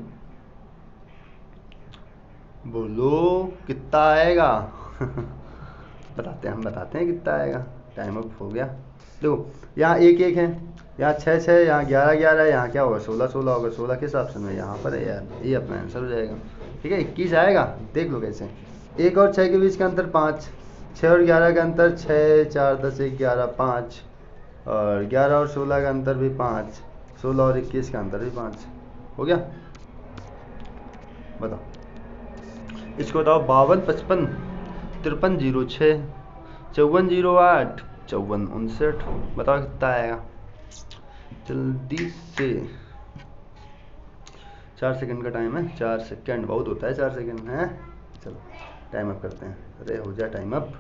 बोलो कितना आएगा? बताते हैं, हम बताते हैं कितना आएगा। टाइम अप हो गया। देखो यहाँ 1 1 है, यहाँ 6 6, यहाँ 11 11 है, यहाँ क्या होगा? 16 16 होगा। 16 किस ऑप्शन में? यहाँ पर है यार, ये अपना आंसर हो जाएगा, ठीक है। 21 आएगा, देख लो कैसे। 1 और 6 के बीच का अंतर 5, 6 और 11 का अंतर 6 4 10 1 11 5, और 11 और 16 का अंतर भी 5, 16 और 21 का अंतर भी 5, हो गया। बताओ इसको बताओ। 52 55 53 06 54 08 54 59, बताओ कितना आएगा जल्दी से। 4 सेकंड का टाइम है, 4 सेकंड बहुत होता है, 4 सेकंड है। चलो टाइम अप करते हैं, अरे हो जाए टाइम अप।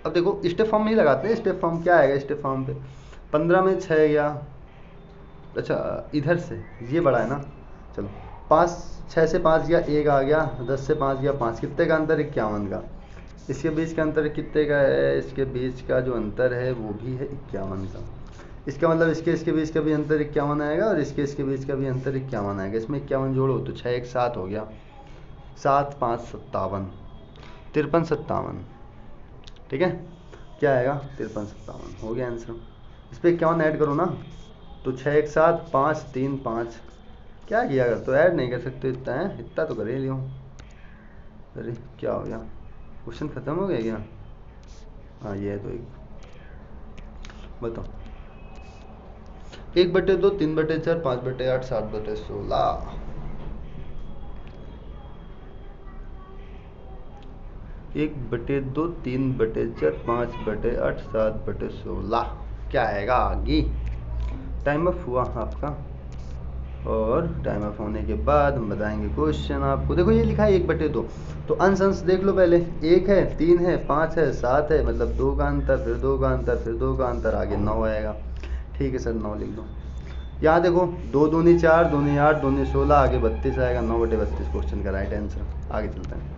अब देखो स्टेप फॉर्म नहीं लगाते हैं, स्टेप फॉर्म क्या आएगा? स्टेप फॉर्म पे 15 में 6 गया, अच्छा इधर से ये बड़ा है ना। चलो 5 6 से 5 गया, 1 आ गया, 10 से 5 गया 5, कितने का अंतर? 51 का। इसके बीच का अंतर कितने का है? इसके बीच का जो अंतर है वो भी है 51 का। इसका मतलब इसके बीच का भी अंतर 51 आएगा, और इसके बीच का भी अंतर 51 आएगा। इसमें 51 जोड़ो तो 6 1 7 हो गया, 7 5 57 53 57, ठीक है। क्या आएगा 5357, हो गया आंसर। इस पर 51 ऐड करो ना, तो 6 1 7 5 3 5। क्या किया अगर तो ऐड नहीं कर सकते, इतना है, इतना तो कर ही लियो। अरे क्या हो गया, क्वेश्चन खत्म हो गया क्या? हाँ ये है तो एक, बताओ। 1/2 3/4 5/8 7/16। 1/2 3/4 5/8 7/16 क्या आएगा आगे? टाइम अप हुआ आपका, और टाइम अप होने के बाद हम बताएंगे क्वेश्चन आपको। देखो ये लिखा है 1/2, तो अंश अंश देख लो पहले। 1 है, 3 है, 5 है, 7 है, मतलब 2 का अंतर, फिर 2 का अंतर, फिर 2 का अंतर, आगे 9 आएगा। ठीक है सर 9 लिख दो। यहाँ देखो 2 दूनी 4, 2 8, 2 16, आगे 32 आएगा। 9/32 क्वेश्चन का राइट आंसर। आगे चलते हैं।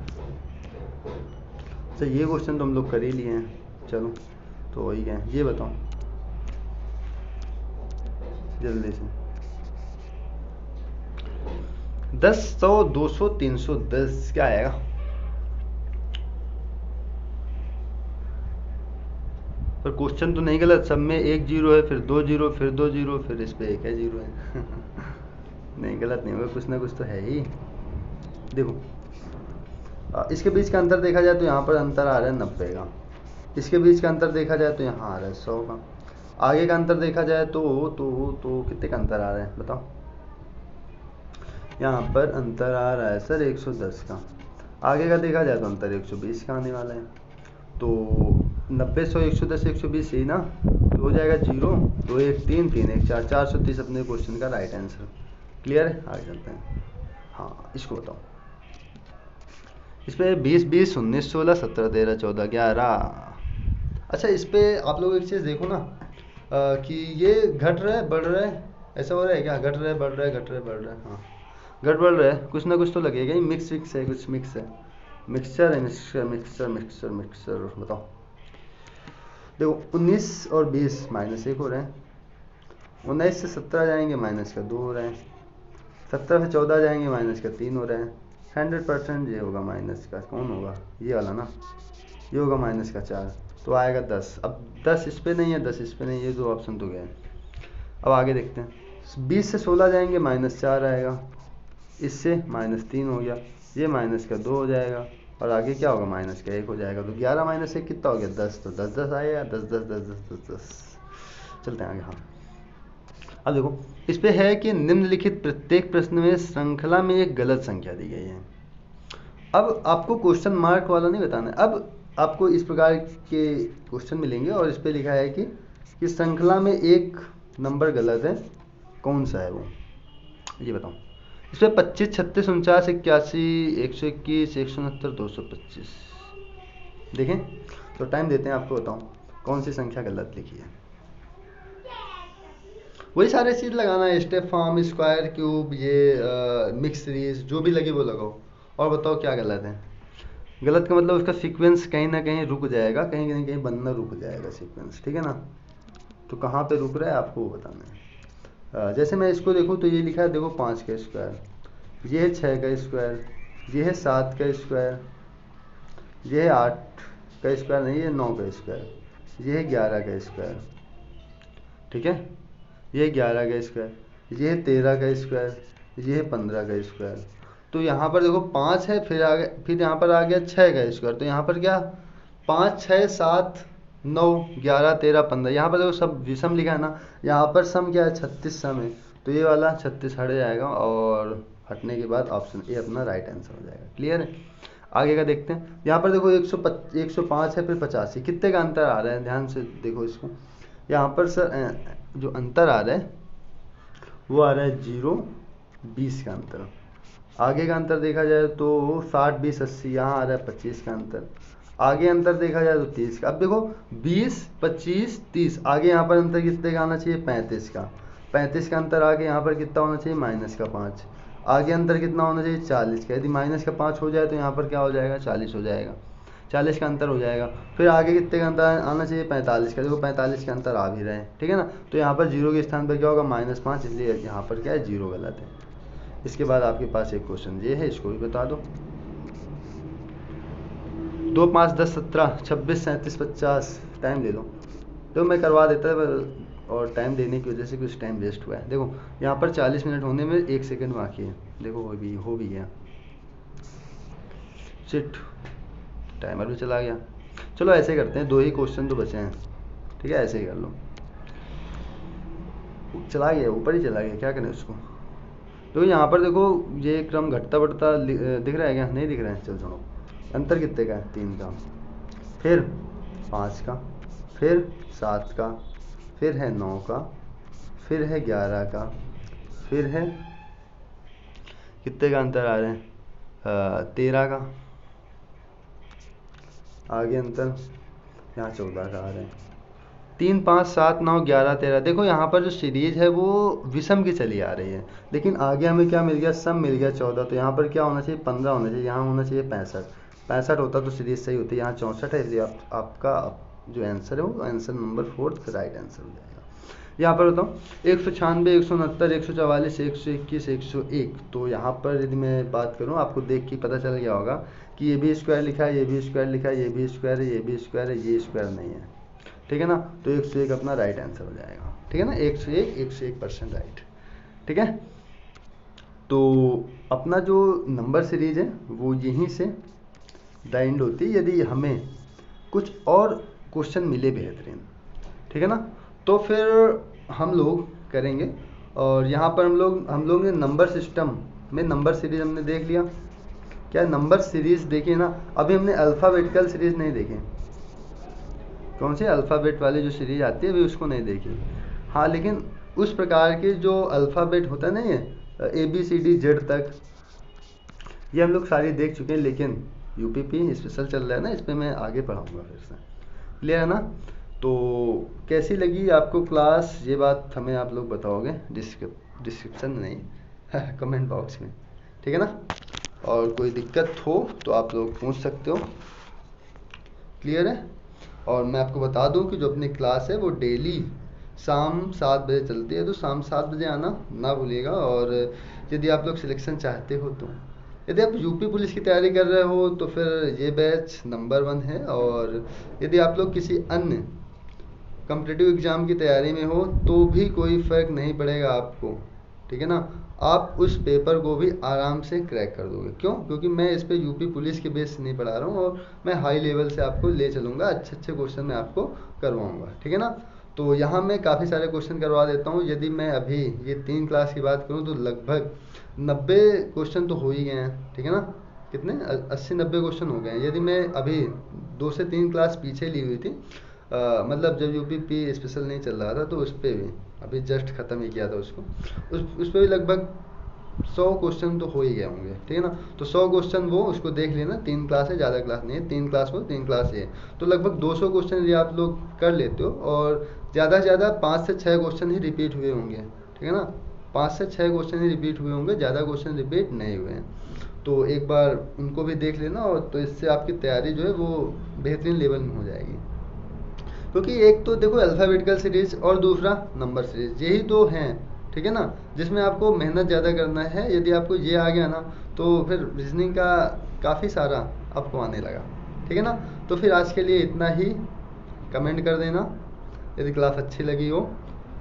सर ये क्वेश्चन तो हम लोग कर ही लिए हैं, चलो तो वही है। ये बताओ जल्दी से। 10 100 200 310 क्या आएगा? पर क्वेश्चन तो नहीं गलत, सब में 1 0 है, फिर 2 0, फिर 2 0, फिर इस पे 1 है 0 है। नहीं गलत नहीं होगा, कुछ ना कुछ तो है ही। देखो इसके बीच का अंतर देखा जाए तो यहाँ पर अंतर आ रहा है 90 का। इसके बीच का अंतर देखा जाए तो यहाँ आ रहा है 100 का। आगे का अंतर देखा जाए तो कितने का अंतर आ रहा है बताओ? यहाँ पर अंतर आ रहा है सर 110 का। आगे का देखा जाए तो अंतर 120 का आने वाला है। तो 90 100 110 120 यही ना, तो हो जाएगा 0 2 1 3 3 1 4 430 अपने क्वेश्चन का राइट आंसर। क्लियर है? आगे चलते हैं। हाँ इसको बताओ। इस पे 20 20 19 16 17 13 14 11। अच्छा इस पे आप लोग एक चीज़ देखो ना, कि ये घट रहा है बढ़ रहा है, ऐसा हो रहा है क्या? घट रहा है बढ़ रहा है, घट रहा है बढ़ रहा है, हाँ घट बढ़ रहा है, कुछ ना कुछ तो लगेगा ही। मिक्स विक्स है, कुछ मिक्स है, मिक्सचर है, मिक्सचर मिक्सचर मिक्सचर मिक्सचर। बताओ। देखो 19 और 20 -1 हो रहे हैं, 19 से 17 जाएंगे -2 हो रहा है, 17 से 14 जाएंगे -3 हो रहा है। 100% ये होगा माइनस का, कौन होगा? ये वाला ना, ये होगा -4, तो आएगा 10। अब 10 इस पे नहीं है, 10 इस पे नहीं है, ये दो ऑप्शन तो गए। अब आगे देखते हैं। 20 से 16 जाएंगे -4 आएगा, इससे -3 हो गया, ये -2 हो जाएगा, और आगे क्या होगा? -1 हो जाएगा। तो 11 -1 कितना हो गया? 10। तो 10 10 आएगा, 10 10 10 10 10 10। चलते हैं आगे। हाँ अब देखो इस पे है कि निम्नलिखित प्रत्येक प्रश्न में श्रृंखला में एक गलत संख्या दी गई है। अब आपको क्वेश्चन मार्क वाला नहीं बताना है, अब आपको इस प्रकार के क्वेश्चन मिलेंगे और इस पे लिखा है कि श्रृंखला में एक नंबर गलत है, कौन सा है वो, ये बताओ। इसमें 25 36 49 81 121 169 225। देखें तो टाइम देते हैं आपको, बताओ कौन सी संख्या गलत लिखी है। वही सारे चीज़ लगाना है, स्टेप फॉर्म, स्क्वायर क्यूब, ये मिक्स सीरीज, जो भी लगे वो लगाओ, और बताओ क्या गलत है। गलत का मतलब उसका सीक्वेंस कहीं ना कहीं रुक जाएगा, कहीं ना कहीं बनना रुक जाएगा सीक्वेंस, ठीक है ना। तो कहाँ पे रुक रहा है आपको वो बताना है। जैसे मैं इसको देखूँ तो ये लिखा है, देखो 5 का स्क्वायर, ये है 6 का स्क्वायर, ये है 7 का स्क्वायर, ये है 8 का स्क्वायर, नहीं ये 9 का स्क्वायर, ये है 11 का स्क्वायर, ठीक है, ये है 11 का स्क्वायर, ये है 13 का स्क्वायर, ये है 15 का स्क्वायर। तो यहाँ पर देखो 5 है, फिर यहाँ पर आ गया 6 का स्क्वायर, तो यहाँ पर क्या 5 6 7 9 11 13 15, यहाँ पर देखो सब विषम लिखा है ना, यहाँ पर सम क्या है 36 सम है, तो ये वाला 36 हट जाएगा, और हटने के बाद ऑप्शन ए अपना राइट आंसर हो जाएगा। क्लियर है? आगे का देखते हैं। यहाँ पर देखो 105 है, फिर 85, कितने का अंतर आ रहा है, ध्यान से देखो इसको। यहाँ पर सर जो अंतर आ रहा है वो आ रहा है 0 20 का अंतर। आगे का अंतर देखा जाए तो 60 20 80, यहाँ आ रहा है 25 का अंतर। आगे अंतर देखा जाए तो 30 का। अब देखो 20 25 30, आगे यहाँ पर अंतर कितने का आना चाहिए? 35 का। 35 का अंतर आगे यहाँ पर कितना होना चाहिए? -5। आगे अंतर कितना होना चाहिए? 40 का। यदि -5 हो जाए तो यहाँ पर क्या हो जाएगा? 40 हो जाएगा, 40 का अंतर हो जाएगा। फिर आगे कितने का अंतर आना चाहिए? 45 का। देखो 45 का अंतर आ भी रहे हैं, ठीक है ना। तो यहाँ पर 0 के स्थान पर क्या होगा? -5, इसलिए यहाँ पर क्या है? 0 गलत है। इसके बाद आपके पास एक क्वेश्चन ये है, इसको भी बता दो। 2 5 10 17 26 37 50 टाइम ले लो। तो मैं करवा देता है और टाइम देने की वजह से कुछ टाइम वेस्ट हुआ है। देखो यहाँ पर 40 मिनट होने में 1 सेकंड बाकी है। देखो हो भी गया। शिट, टाइमर भी चला गया। चलो ऐसे करते हैं, 2 ही क्वेश्चन तो बचे हैं, ठीक है, ऐसे ही कर लो। चला गया, ऊपर ही चला गया, क्या करें उसको। तो यहाँ पर देखो ये क्रम घटता बढ़ता दिख रहा है क्या? नहीं दिख रहा है। चल सुनो, अंतर कितने का है? 3 का, फिर 5 का, फिर 7 का, फिर है 9 का, फिर है 11 का, फिर है कितने का अंतर आ रहे हैं? 13 का। आगे अंतर यहाँ 14 का आ रहे हैं। 3, 5, 7, 9, 11, 13। देखो यहाँ पर जो सीरीज है वो विषम की चली आ रही है, लेकिन आगे हमें क्या मिल गया? सम मिल गया 14। तो यहाँ पर क्या होना चाहिए? 15 होना चाहिए। यहाँ होना चाहिए 65। 65 होता तो सीरीज सही होती। यहाँ 64 है, इसलिए आपका जो आंसर है वो आंसर नंबर 4 राइट आंसर हो जाएगा। यहाँ पर बताऊँ 196, 169, 144, 121, 101। तो यहाँ पर यदि मैं बात करूँ, आपको देख के पता चल गया होगा कि ये भी स्क्वायर लिखा है, ये भी स्क्वायर लिखा है, ये भी स्क्वायर है, ये भी स्क्वायर है, ये स्क्वायर नहीं है, ठीक है ना। तो 101 अपना राइट आंसर हो जाएगा, ठीक है ना। 101% राइट, ठीक है। तो अपना जो नंबर सीरीज है वो यहीं से द एंड होती है, यदि हमें कुछ और क्वेश्चन मिले बेहतरीन, ठीक है ना। तो फिर हम लोग करेंगे। और यहाँ पर हम लोग ने नंबर सिस्टम में नंबर सीरीज हमने देख लिया। क्या नंबर सीरीज देखिए ना, अभी हमने अल्फ़ाबेटिकल सीरीज नहीं देखे। कौन सी? अल्फ़ाबेट वाली जो सीरीज आती है अभी उसको नहीं देखी। हाँ, लेकिन उस प्रकार के जो अल्फ़ाबेट होता है ना, ये ABCD Z तक, ये हम लोग सारी देख चुके हैं। लेकिन UPP स्पेशल चल रहा है ना, इस पर मैं आगे पढ़ाऊँगा फिर से। क्लियर है ना। तो कैसी लगी आपको क्लास, ये बात हमें आप लोग बताओगे डिस्क्रिप्शन नहीं कमेंट बॉक्स में, ठीक है ना। और कोई दिक्कत हो तो आप लोग पूछ सकते हो। क्लियर है। और मैं आपको बता दूं कि जो अपनी क्लास है वो डेली शाम 7 बजे चलती है, तो शाम 7 बजे आना ना भूलिएगा। और यदि आप लोग सिलेक्शन चाहते हो तो, यदि आप यूपी पुलिस की तैयारी कर रहे हो तो फिर ये बैच नंबर 1 है। और यदि आप लोग किसी अन्य कॉम्पिटिटिव एग्ज़ाम की तैयारी में हो तो भी कोई फ़र्क नहीं पड़ेगा आपको, ठीक है ना। आप उस पेपर को भी आराम से क्रैक कर दोगे। क्यों? क्योंकि मैं इस पे यूपी पुलिस के बेस से नहीं पढ़ा रहा हूँ, और मैं हाई लेवल से आपको ले चलूँगा, अच्छे अच्छे क्वेश्चन मैं आपको करवाऊँगा, ठीक है ना। तो यहाँ मैं काफ़ी सारे क्वेश्चन करवा देता हूँ। यदि मैं अभी ये 3 क्लास की बात करूँ तो लगभग 90 क्वेश्चन तो हो ही गए हैं, ठीक है ना। कितने? 80-90 क्वेश्चन हो गए हैं। यदि मैं अभी 2 से 3 क्लास पीछे ली हुई थी, मतलब जब UPP स्पेशल नहीं चल रहा था, तो उस पर भी अभी जस्ट ख़त्म ही किया था उसको, उस पर भी लगभग 100 क्वेश्चन तो हो ही गए होंगे, ठीक है ना। तो 100 क्वेश्चन वो उसको देख लेना। 3 क्लास है, ज़्यादा क्लास नहीं है, 3 क्लास वो 3 क्लास ये, तो लगभग 200 क्वेश्चन यदि आप लोग कर लेते हो, और ज़्यादा से ज़्यादा 5 से 6 क्वेश्चन ही रिपीट हुए होंगे, ठीक है ना। 5 से 6 क्वेश्चन ही रिपीट हुए होंगे, ज़्यादा क्वेश्चन रिपीट नहीं हुए हैं। तो एक बार उनको भी देख लेना, और तो इससे आपकी तैयारी जो है वो बेहतरीन लेवल में हो जाएगी। क्योंकि एक तो देखो अल्फ़ाबेटिकल सीरीज और दूसरा नंबर सीरीज, यही तो हैं, ठीक है ना, जिसमें आपको मेहनत ज़्यादा करना है। यदि आपको ये आ गया ना तो फिर रीजनिंग का काफ़ी सारा आपको आने लगा, ठीक है ना। तो फिर आज के लिए इतना ही। कमेंट कर देना यदि क्लास अच्छी लगी हो।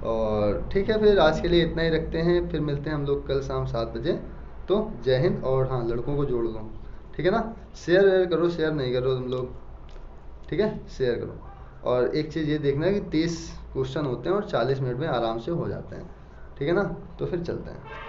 और ठीक है, फिर आज के लिए इतना ही रखते हैं। फिर मिलते हैं हम लोग कल शाम 7 बजे। तो जय हिंद। और हाँ, लड़कों को जोड़ दो, ठीक है ना। शेयर वेयर करो, शेयर नहीं करो तुम लोग, ठीक है, शेयर करो। और एक चीज़ ये देखना है कि 30 क्वेश्चन होते हैं और 40 मिनट में आराम से हो जाते हैं, ठीक है ना। तो फिर चलते हैं।